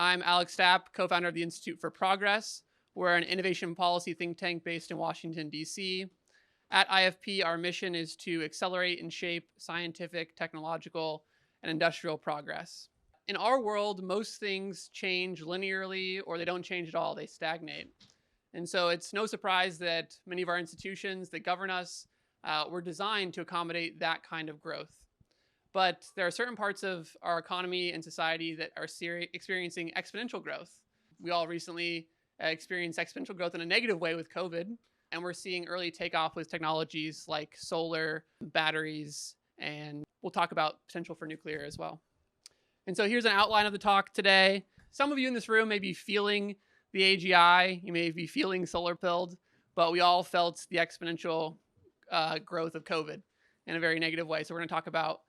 I'm Alex Stapp, co-founder of the Institute for Progress. We're an innovation policy think tank based in Washington, D.C. At IFP, our mission is to accelerate and shape scientific, technological, and industrial progress. In our world, most things change linearly or they don't change at all, they stagnate. And so it's no surprise that many of our institutions that govern us were designed to accommodate that kind of growth. But there are certain parts of our economy and society that are experiencing exponential growth. We all recently experienced exponential growth in a negative way with COVID, and we're seeing early takeoff with technologies like solar, batteries, and we'll talk about potential for nuclear as well. And so here's an outline of the talk today. Some of you in this room may be feeling the AGI, you may be feeling solar pilled, but we all felt the exponential growth of COVID in a very negative way. So we're going to talk about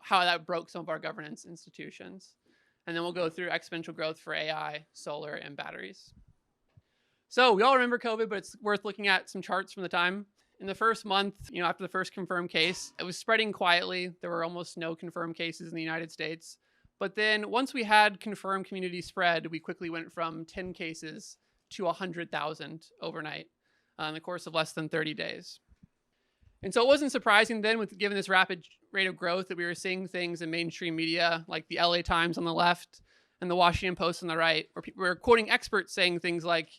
how that broke some of our governance institutions. And then we'll go through exponential growth for AI, solar, and batteries. So we all remember COVID, but it's worth looking at some charts from the time. In the first month, after the first confirmed case, it was spreading quietly. There were almost no confirmed cases in the United States. But then once we had confirmed community spread, we quickly went from 10 cases to 100,000 overnight in the course of less than 30 days. And so it wasn't surprising then, given this rapid rate of growth, that we were seeing things in mainstream media like the LA Times on the left and the Washington Post on the right, where people were quoting experts saying things like,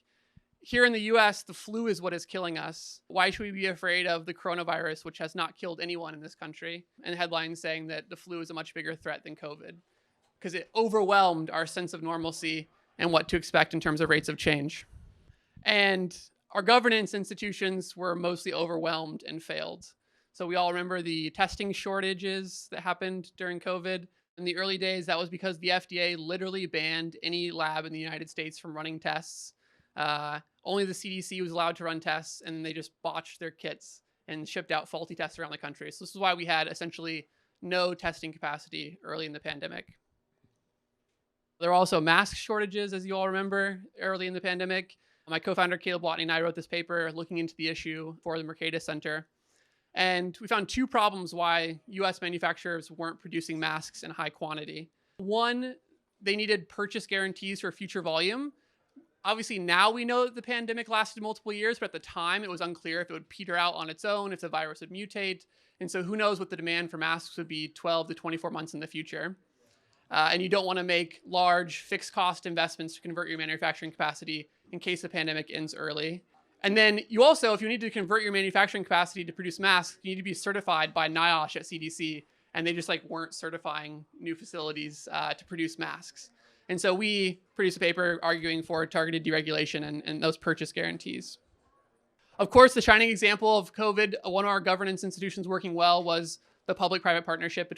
here in the US, the flu is what is killing us. Why should we be afraid of the coronavirus, which has not killed anyone in this country? And headlines saying that the flu is a much bigger threat than COVID, because it overwhelmed our sense of normalcy and what to expect in terms of rates of change. And our governance institutions were mostly overwhelmed and failed. So we all remember the testing shortages that happened during COVID. In the early days, that was because the FDA literally banned any lab in the United States from running tests. Only the CDC was allowed to run tests, and they just botched their kits and shipped out faulty tests around the country. So this is why we had essentially no testing capacity early in the pandemic. There were also mask shortages, as you all remember, early in the pandemic. My co-founder, Caleb Watney, and I wrote this paper looking into the issue for the Mercatus Center. And we found two problems why US manufacturers weren't producing masks in high quantity. One, they needed purchase guarantees for future volume. Obviously, now we know that the pandemic lasted multiple years, but at the time, it was unclear if it would peter out on its own, if the virus would mutate. And so who knows what the demand for masks would be 12 to 24 months in the future. And you don't want to make large fixed cost investments to convert your manufacturing capacity in case the pandemic ends early. And then you also, if you need to convert your manufacturing capacity to produce masks, you need to be certified by NIOSH at CDC. And they just weren't certifying new facilities to produce masks. And so we produced a paper arguing for targeted deregulation and those purchase guarantees. Of course, the shining example of COVID, one of our governance institutions working well was the public-private partnership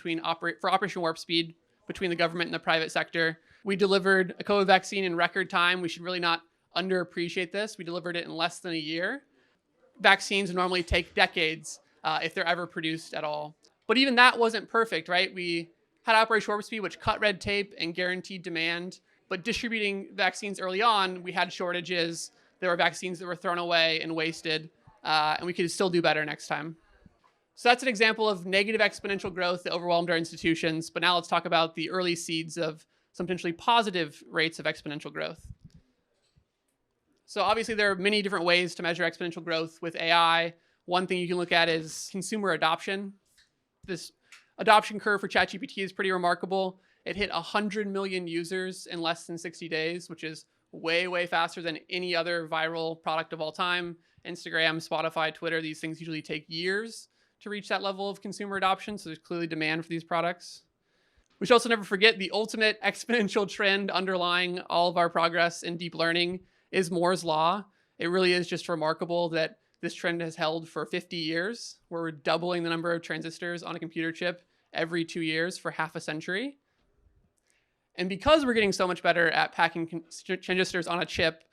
for Operation Warp Speed between the government and the private sector. We delivered a COVID vaccine in record time. We should really not underappreciate this. We delivered it in less than a year. Vaccines normally take decades if they're ever produced at all. But even that wasn't perfect, right? We had Operation Warp Speed, which cut red tape and guaranteed demand. But distributing vaccines early on, we had shortages. There were vaccines that were thrown away and wasted, and we could still do better next time. So that's an example of negative exponential growth that overwhelmed our institutions. But now let's talk about the early seeds of some potentially positive rates of exponential growth. So obviously there are many different ways to measure exponential growth with AI. One thing you can look at is consumer adoption. This adoption curve for ChatGPT is pretty remarkable. It hit 100 million users in less than 60 days, which is way, way faster than any other viral product of all time. Instagram, Spotify, Twitter, these things usually take years to reach that level of consumer adoption. So there's clearly demand for these products. We should also never forget the ultimate exponential trend underlying all of our progress in deep learning is Moore's Law. It really is just remarkable that this trend has held for 50 years, where we're doubling the number of transistors on a computer chip every 2 years for half a century. And because we're getting so much better at packing transistors on a chip,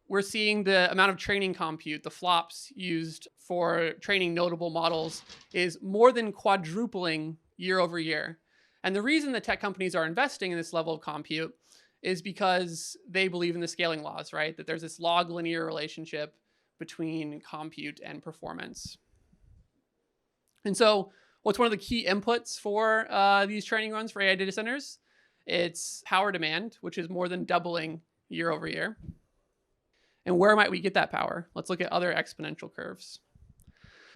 we're seeing the amount of training compute, the flops used for training notable models, is more than quadrupling year over year. And the reason that tech companies are investing in this level of compute is because they believe in the scaling laws, right? That there's this log linear relationship between compute and performance. And so what's one of the key inputs for these training runs for AI data centers? It's power demand, which is more than doubling year over year. And where might we get that power? Let's look at other exponential curves.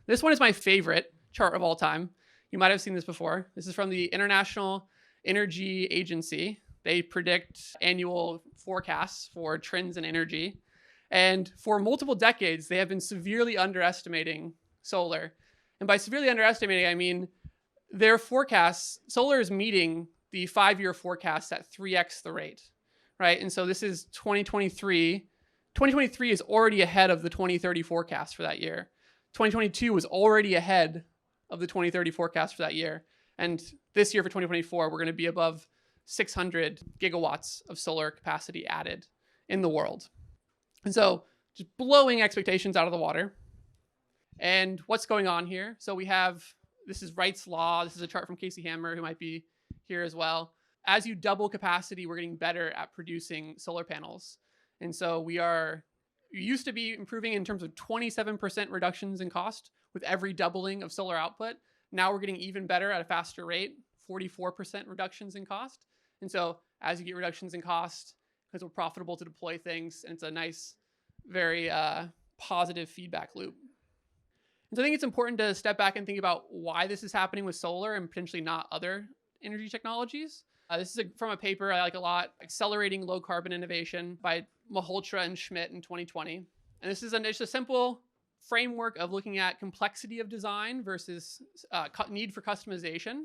This one is my favorite chart of all time. You might have seen this before. This is from the International Energy Agency. They predict annual forecasts for trends in energy. And for multiple decades, they have been severely underestimating solar. And by severely underestimating, I mean their forecasts, solar is meeting the 5-year forecast at 3x the rate, right? And so this is 2023. 2023 is already ahead of the 2030 forecast for that year. 2022 was already ahead of the 2030 forecast for that year. And this year for 2024, we're going to be above 600 gigawatts of solar capacity added in the world. And so just blowing expectations out of the water. And what's going on here? So we have, this is Wright's law. This is a chart from Casey Hammer, who might be here as well. As you double capacity, we're getting better at producing solar panels. And so we used to be improving in terms of 27% reductions in cost with every doubling of solar output. Now we're getting even better at a faster rate, 44% reductions in cost. And so as you get reductions in cost, because we're profitable to deploy things, and it's a nice, very positive feedback loop. And so I think it's important to step back and think about why this is happening with solar and potentially not other energy technologies. This is from a paper I like a lot, Accelerating Low Carbon Innovation by Malhotra and Schmidt in 2020. And this is just a simple framework of looking at complexity of design versus need for customization.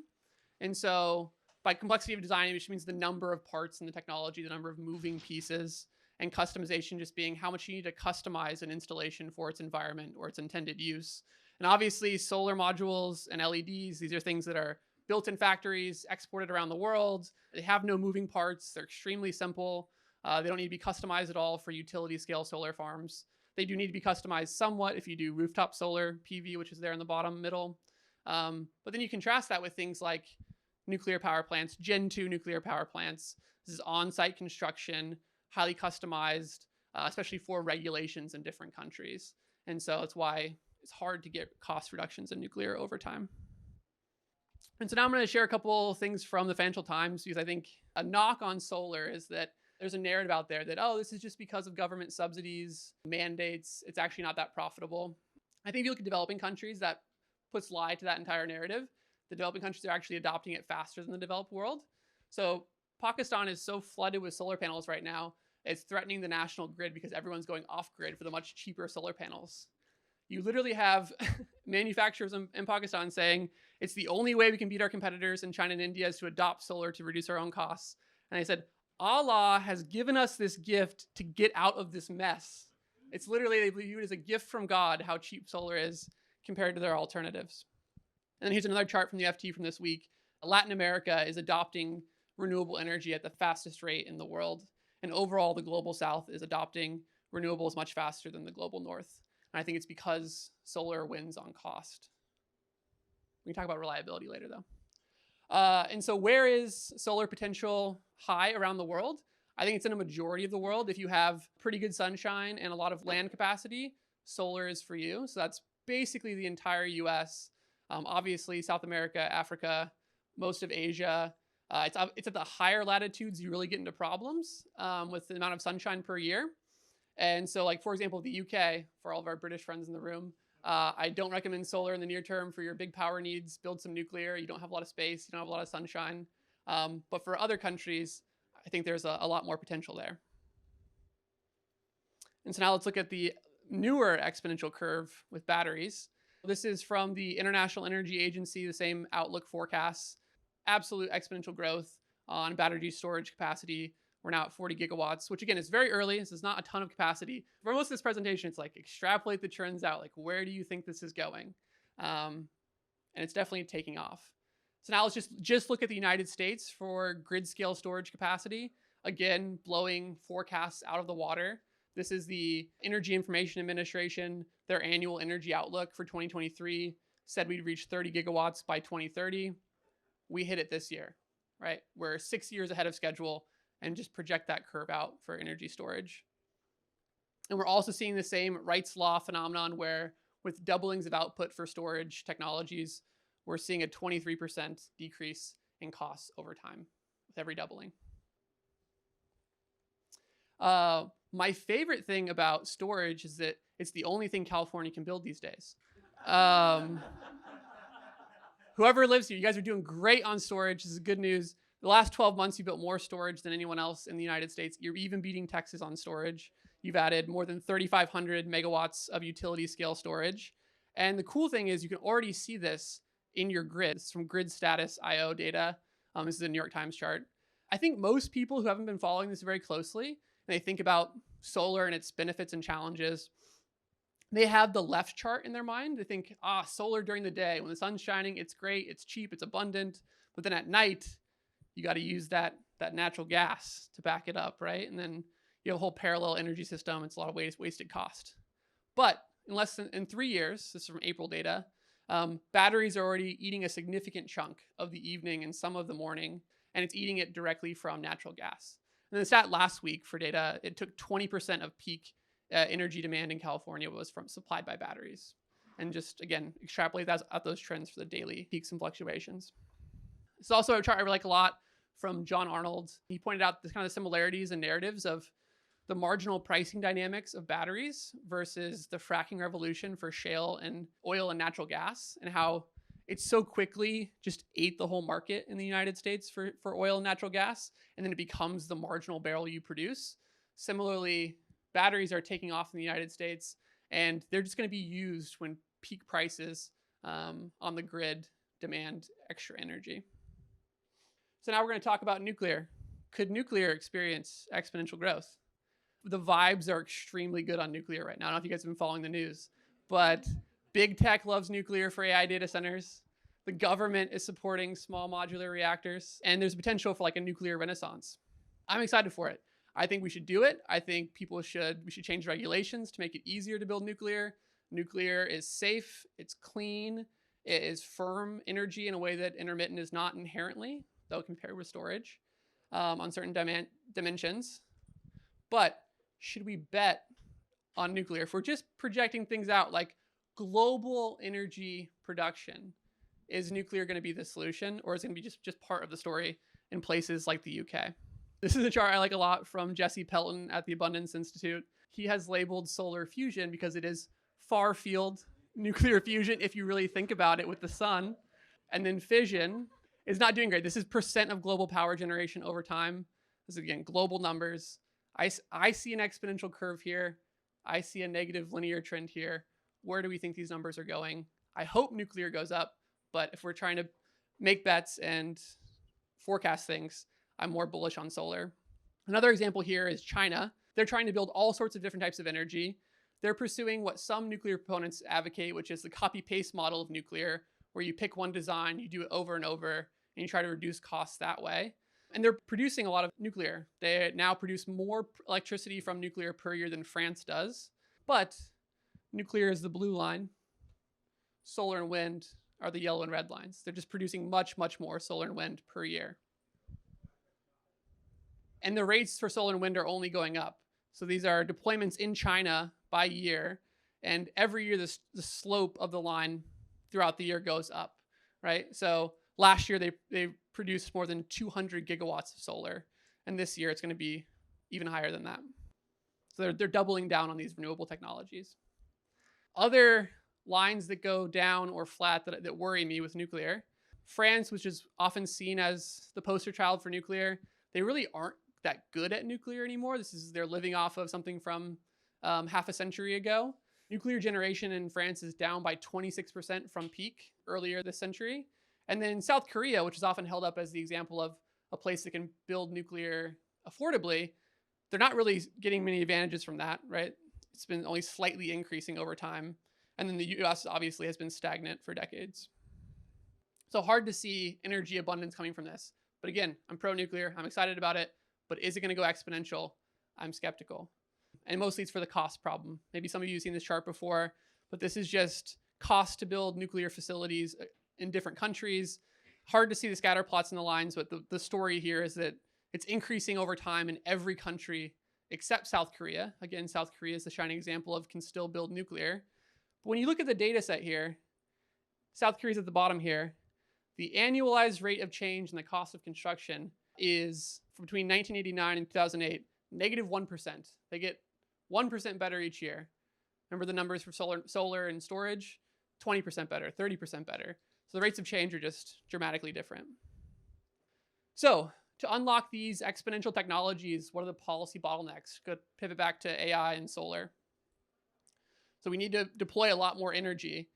And so by complexity of design, which means the number of parts in the technology, the number of moving pieces, and customization just being how much you need to customize an installation for its environment or its intended use. And obviously solar modules and LEDs, these are things that are built in factories, exported around the world. They have no moving parts. They're extremely simple. They don't need to be customized at all for utility scale solar farms. They do need to be customized somewhat if you do rooftop solar PV, which is there in the bottom middle. But then you contrast that with things like nuclear power plants, Gen 2 nuclear power plants. This is on-site construction, highly customized, especially for regulations in different countries. And so it's why it's hard to get cost reductions in nuclear over time. And so now I'm going to share a couple things from the Financial Times, because I think a knock on solar is that there's a narrative out there that, oh, this is just because of government subsidies, mandates. It's actually not that profitable. I think if you look at developing countries, that puts lie to that entire narrative. The developing countries are actually adopting it faster than the developed world. So Pakistan is so flooded with solar panels right now, it's threatening the national grid because everyone's going off grid for the much cheaper solar panels. You literally have manufacturers in Pakistan saying it's the only way we can beat our competitors in China and India is to adopt solar to reduce our own costs. And I said, Allah has given us this gift to get out of this mess. It's literally, they view it as a gift from God, how cheap solar is compared to their alternatives. And then here's another chart from the FT from this week. Latin America is adopting renewable energy at the fastest rate in the world. And overall, the global south is adopting renewables much faster than the global north. And I think it's because solar wins on cost. We can talk about reliability later, though. And so where is solar potential high around the world? I think it's in a majority of the world. If you have pretty good sunshine and a lot of land capacity, solar is for you. So that's basically the entire US, obviously South America, Africa, most of Asia. It's at the higher latitudes you really get into problems with the amount of sunshine per year. And so, like, for example, the UK, for all of our British friends in the room, I don't recommend solar in the near term for your big power needs. Build some nuclear. You don't have a lot of space. You don't have a lot of sunshine. But for other countries, I think there's a lot more potential there. And so now let's look at the newer exponential curve with batteries. This is from the International Energy Agency, the same outlook forecasts. Absolute exponential growth on battery storage capacity. We're now at 40 gigawatts, which again is very early. This is not a ton of capacity. For most of this presentation, it's like extrapolate the trends out. Like, where do you think this is going? And it's definitely taking off. So now let's just look at the United States for grid scale storage capacity. Again, blowing forecasts out of the water. This is the Energy Information Administration. Their annual energy outlook for 2023 said we'd reach 30 gigawatts by 2030. We hit it this year, right? We're 6 years ahead of schedule, and just project that curve out for energy storage. And we're also seeing the same Wright's law phenomenon where with doublings of output for storage technologies, we're seeing a 23% decrease in costs over time with every doubling. My favorite thing about storage is that it's the only thing California can build these days. Whoever lives here, you guys are doing great on storage. This is good news. The last 12 months, you built more storage than anyone else in the United States. You're even beating Texas on storage. You've added more than 3,500 megawatts of utility scale storage. And the cool thing is you can already see this in your grid. This is from grid status IO data. This is a New York Times chart. I think most people who haven't been following this very closely, and they think about solar and its benefits and challenges, they have the left chart in their mind. They think, solar during the day, when the sun's shining, it's great, it's cheap, it's abundant. But then at night, you got to use that natural gas to back it up, right? And then you have a whole parallel energy system. It's a lot of wasted cost. But in 3 years, this is from April data, batteries are already eating a significant chunk of the evening and some of the morning, and it's eating it directly from natural gas. And then the stat last week for data, it took 20% of peak energy demand in California was supplied by batteries. And just, again, extrapolate out those trends for the daily peaks and fluctuations. It's also a chart I like a lot from John Arnold. He pointed out the kind of similarities and narratives of the marginal pricing dynamics of batteries versus the fracking revolution for shale and oil and natural gas, and how it so quickly just ate the whole market in the United States for oil and natural gas, and then it becomes the marginal barrel you produce. Similarly, batteries are taking off in the United States, and they're just going to be used when peak prices on the grid demand extra energy. So now we're going to talk about nuclear. Could nuclear experience exponential growth? The vibes are extremely good on nuclear right now. I don't know if you guys have been following the news, but big tech loves nuclear for AI data centers. The government is supporting small modular reactors, and there's potential for like a nuclear renaissance. I'm excited for it. I think we should do it. I think we should change regulations to make it easier to build nuclear. Nuclear is safe, it's clean, it is firm energy in a way that intermittent is not inherently, though compared with storage on certain dimensions. But should we bet on nuclear? If we're just projecting things out like global energy production, is nuclear going to be the solution, or is it going to be just part of the story in places like the UK? This is a chart I like a lot from Jesse Pelton at the Abundance Institute. He has labeled solar fusion because it is far field nuclear fusion if you really think about it with the sun. And then fission is not doing great. This is percent of global power generation over time. This is, again, global numbers. I see an exponential curve here. I see a negative linear trend here. Where do we think these numbers are going? I hope nuclear goes up, but if we're trying to make bets and forecast things, I'm more bullish on solar. Another example here is China. They're trying to build all sorts of different types of energy. They're pursuing what some nuclear proponents advocate, which is the copy-paste model of nuclear, where you pick one design, you do it over and over, and you try to reduce costs that way. And they're producing a lot of nuclear. They now produce more electricity from nuclear per year than France does. But nuclear is the blue line. Solar and wind are the yellow and red lines. They're just producing much, much more solar and wind per year. And the rates for solar and wind are only going up. So these are deployments in China by year. And every year, the slope of the line throughout the year goes up, right? So last year, they produced more than 200 gigawatts of solar. And this year, it's going to be even higher than that. So they're doubling down on these renewable technologies. Other lines that go down or flat that worry me with nuclear. France, which is often seen as the poster child for nuclear, they really aren't that good at nuclear anymore. They're living off of something from half a century ago. Nuclear generation in France is down by 26% from peak earlier this century. And then South Korea, which is often held up as the example of a place that can build nuclear affordably, they're not really getting many advantages from that, right? It's been only slightly increasing over time. And then the US obviously has been stagnant for decades. So hard to see energy abundance coming from this. But again, I'm pro-nuclear, I'm excited about it, but is it going to go exponential? I'm skeptical. And mostly it's for the cost problem. Maybe some of you have seen this chart before, but this is just cost to build nuclear facilities in different countries. Hard to see the scatter plots in the lines, but the story here is that it's increasing over time in every country except South Korea. Again, South Korea is the shining example of can still build nuclear. But when you look at the data set here, South Korea's at the bottom here. The annualized rate of change in the cost of construction is between 1989 and 2008, -1%. They get 1% better each year. Remember the numbers for solar and storage? 20% better, 30% better. So the rates of change are just dramatically different. So to unlock these exponential technologies, what are the policy bottlenecks? Could pivot back to AI and solar. So we need to deploy a lot more energy.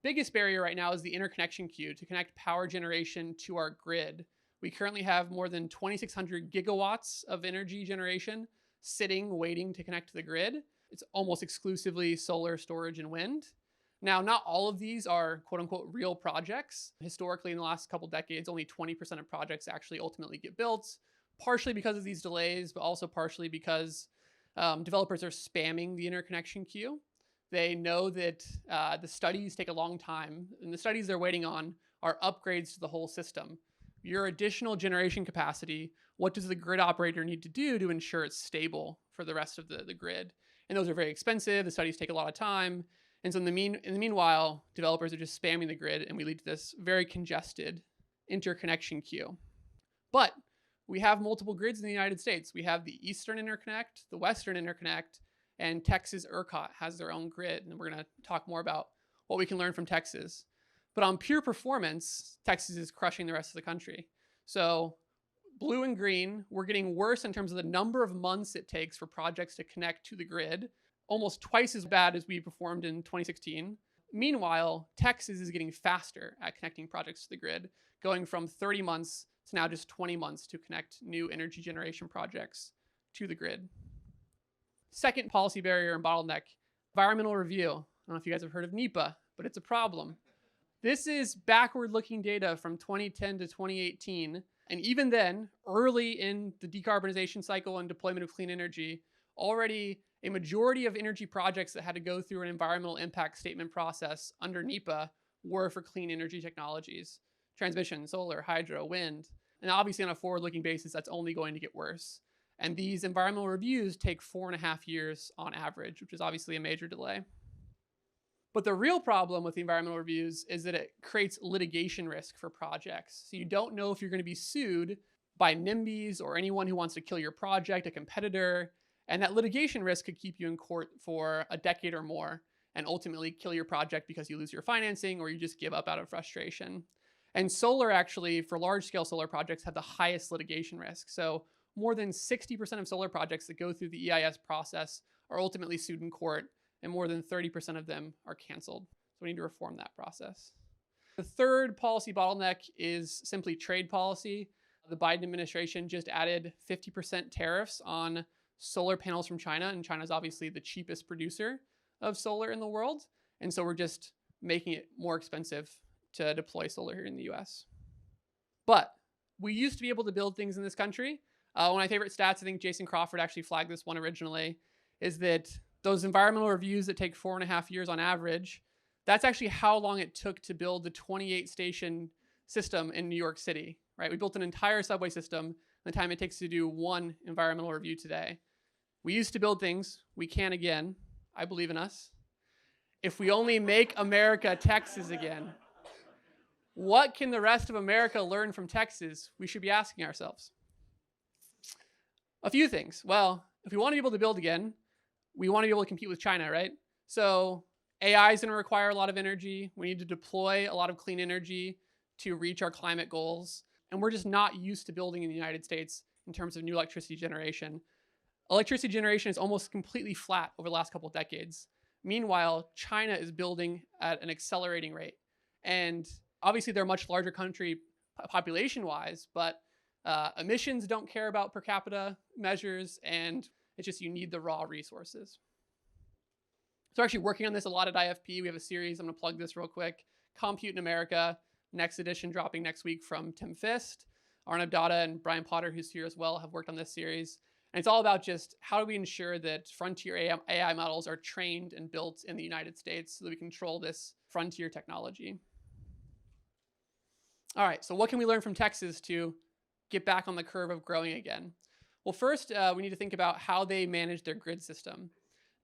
Biggest barrier right now is the interconnection queue to connect power generation to our grid. We currently have more than 2,600 gigawatts of energy generation sitting, waiting to connect to the grid. It's almost exclusively solar, storage, and wind. Now, not all of these are quote unquote real projects. Historically, in the last couple decades, only 20% of projects actually ultimately get built, partially because of these delays, but also partially because developers are spamming the interconnection queue. They know that the studies take a long time, and the studies they're waiting on are upgrades to the whole system. Your additional generation capacity, what does the grid operator need to do to ensure it's stable for the rest of the grid? And those are very expensive. The studies take a lot of time. And so in the meanwhile, developers are just spamming the grid, and we lead to this very congested interconnection queue. But we have multiple grids in the United States. We have the Eastern Interconnect, the Western Interconnect, and Texas ERCOT has their own grid. And we're going to talk more about what we can learn from Texas. But on pure performance, Texas is crushing the rest of the country. So blue and green, we're getting worse in terms of the number of months it takes for projects to connect to the grid, almost twice as bad as we performed in 2016. Meanwhile, Texas is getting faster at connecting projects to the grid, going from 30 months to now just 20 months to connect new energy generation projects to the grid. Second policy barrier and bottleneck, environmental review. I don't know if you guys have heard of NEPA, but it's a problem. This is backward-looking data from 2010 to 2018. And even then, early in the decarbonization cycle and deployment of clean energy, already a majority of energy projects that had to go through an environmental impact statement process under NEPA were for clean energy technologies. Transmission, solar, hydro, wind. And obviously on a forward-looking basis, that's only going to get worse. And these environmental reviews take 4.5 years on average, which is obviously a major delay. But the real problem with the environmental reviews is that it creates litigation risk for projects. So you don't know if you're going to be sued by NIMBYs or anyone who wants to kill your project, a competitor. And that litigation risk could keep you in court for a decade or more and ultimately kill your project because you lose your financing or you just give up out of frustration. And solar actually, for large-scale solar projects, have the highest litigation risk. So more than 60% of solar projects that go through the EIS process are ultimately sued in court, and more than 30% of them are canceled. So we need to reform that process. The third policy bottleneck is simply trade policy. The Biden administration just added 50% tariffs on solar panels from China, and China is obviously the cheapest producer of solar in the world. And so we're just making it more expensive to deploy solar here in the US. But we used to be able to build things in this country. One of my favorite stats, I think Jason Crawford actually flagged this one originally, is that those environmental reviews that take 4.5 years on average, that's actually how long it took to build the 28 station system in New York City, right? We built an entire subway system in the time it takes to do one environmental review today. We used to build things. We can again. I believe in us. If we only make America Texas again, what can the rest of America learn from Texas? We should be asking ourselves. A few things. Well, if we want to be able to build again, we want to be able to compete with China, right? So AI is going to require a lot of energy. We need to deploy a lot of clean energy to reach our climate goals. And we're just not used to building in the United States in terms of new electricity generation. Electricity generation is almost completely flat over the last couple of decades. Meanwhile, China is building at an accelerating rate. And obviously they're a much larger country population-wise, but emissions don't care about per capita measures, and it's just you need the raw resources. So we're actually working on this a lot at IFP. We have a series, I'm going to plug this real quick, Compute in America, next edition dropping next week from Tim Fist. Arnav Datta and Brian Potter, who's here as well, have worked on this series. And it's all about just how do we ensure that frontier AI models are trained and built in the United States so that we control this frontier technology. All right, so what can we learn from Texas to get back on the curve of growing again? Well, first, we need to think about how they manage their grid system.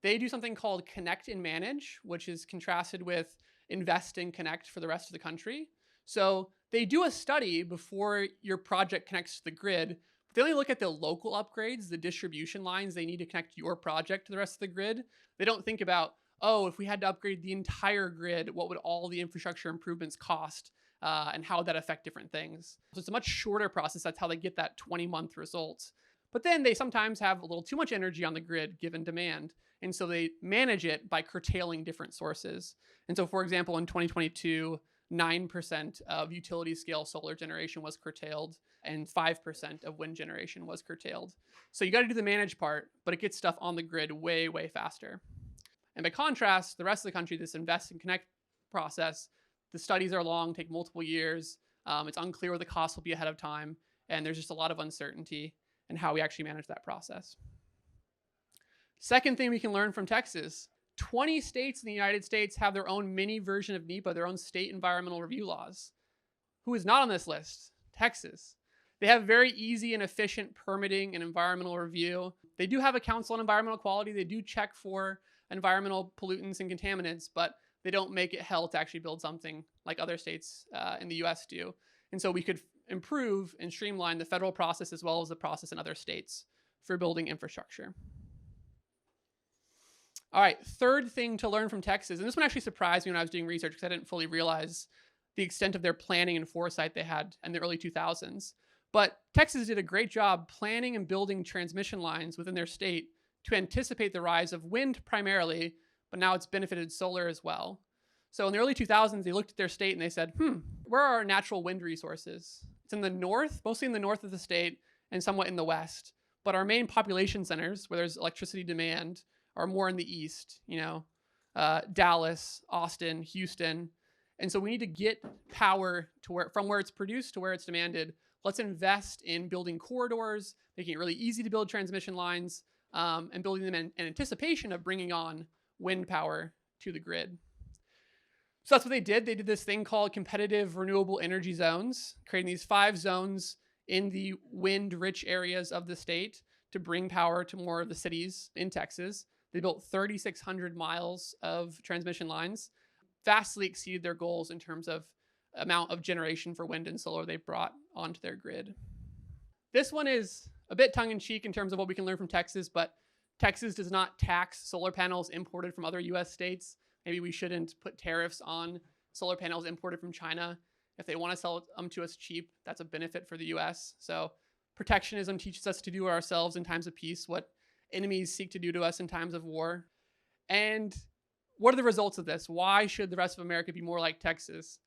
They do something called connect and manage, which is contrasted with invest and connect for the rest of the country. So they do a study before your project connects to the grid. But they only look at the local upgrades, the distribution lines they need to connect your project to the rest of the grid. They don't think about, oh, if we had to upgrade the entire grid, what would all the infrastructure improvements cost? And how would that affect different things? So it's a much shorter process. That's how they get that 20-month result. But then they sometimes have a little too much energy on the grid given demand. And so they manage it by curtailing different sources. And so, for example, in 2022, 9% of utility scale solar generation was curtailed and 5% of wind generation was curtailed. So you got to do the manage part, but it gets stuff on the grid way, way faster. And by contrast, the rest of the country, this invest and connect process, the studies are long, take multiple years. It's unclear what the cost will be ahead of time. And there's just a lot of uncertainty in how we actually manage that process. Second thing we can learn from Texas, 20 states in the United States have their own mini version of NEPA, their own state environmental review laws. Who is not on this list? Texas. They have very easy and efficient permitting and environmental review. They do have a council on environmental quality. They do check for environmental pollutants and contaminants, but they don't make it hell to actually build something like other states in the US do. And so we could improve and streamline the federal process as well as the process in other states for building infrastructure. All right, third thing to learn from Texas, and this one actually surprised me when I was doing research because I didn't fully realize the extent of their planning and foresight they had in the early 2000s. But Texas did a great job planning and building transmission lines within their state to anticipate the rise of wind primarily, but now it's benefited solar as well. So in the early 2000s, they looked at their state and they said, where are our natural wind resources? It's in the north, mostly in the north of the state and somewhat in the west. But our main population centers, where there's electricity demand, are more in the east, Dallas, Austin, Houston. And so we need to get power to from where it's produced to where it's demanded. Let's invest in building corridors, making it really easy to build transmission lines, and building them in anticipation of bringing on wind power to the grid. So that's what they did. They did this thing called competitive renewable energy zones, creating these 5 zones in the wind-rich areas of the state to bring power to more of the cities in Texas. They built 3,600 miles of transmission lines, vastly exceeded their goals in terms of amount of generation for wind and solar they brought onto their grid. This one is a bit tongue-in-cheek in terms of what we can learn from Texas, but Texas does not tax solar panels imported from other US states. Maybe we shouldn't put tariffs on solar panels imported from China. If they want to sell them to us cheap, that's a benefit for the US. So protectionism teaches us to do ourselves in times of peace what enemies seek to do to us in times of war. And what are the results of this? Why should the rest of America be more like Texas?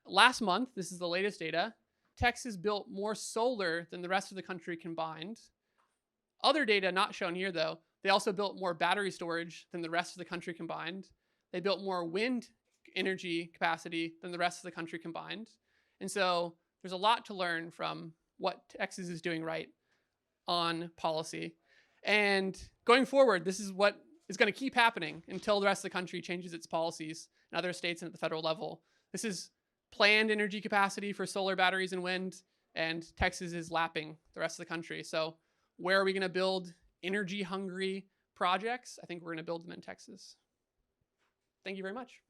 Last month, this is the latest data, Texas built more solar than the rest of the country combined. Other data not shown here though, they also built more battery storage than the rest of the country combined. They built more wind energy capacity than the rest of the country combined. And so there's a lot to learn from what Texas is doing right on policy. And going forward, this is what is going to keep happening until the rest of the country changes its policies in other states and at the federal level. This is planned energy capacity for solar batteries and wind, and Texas is lapping the rest of the country. So where are we going to build energy hungry projects? I think we're going to build them in Texas. Thank you very much.